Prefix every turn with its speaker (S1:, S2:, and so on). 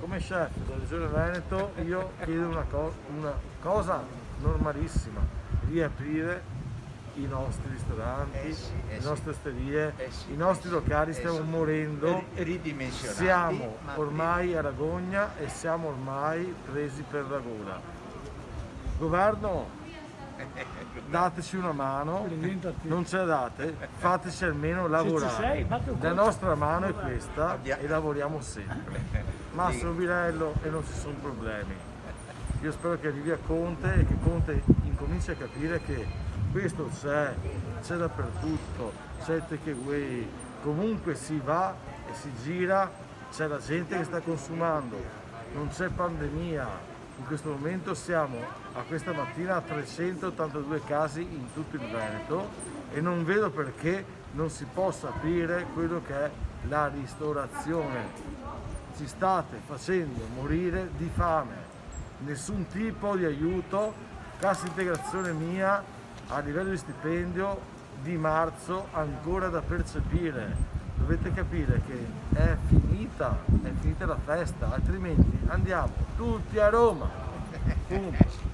S1: come chef della Regione Veneto io chiedo una cosa normalissima: riaprire i nostri ristoranti, le nostre osterie, i nostri locali. Stiamo morendo,
S2: ridimensionati.
S1: siamo ormai a Ragogna e siamo ormai presi per la gola. Governo, dateci una mano, non ce la date, fateci almeno lavorare. La nostra mano è questa e lavoriamo sempre. Massimo Birello e non ci sono problemi. Io spero che arrivi a Conte e che Conte incominci a capire che questo c'è dappertutto, c'è il takeaway, comunque si va e si gira, c'è la gente che sta consumando, non c'è pandemia. In questo momento siamo a questa mattina a 382 casi in tutto il Veneto e non vedo perché non si possa aprire quello che è la ristorazione. Ci state facendo morire di fame, nessun tipo di aiuto, cassa integrazione mia a livello di stipendio di marzo ancora da percepire. Dovete capire che è finita la festa, altrimenti andiamo tutti a Roma. Punto.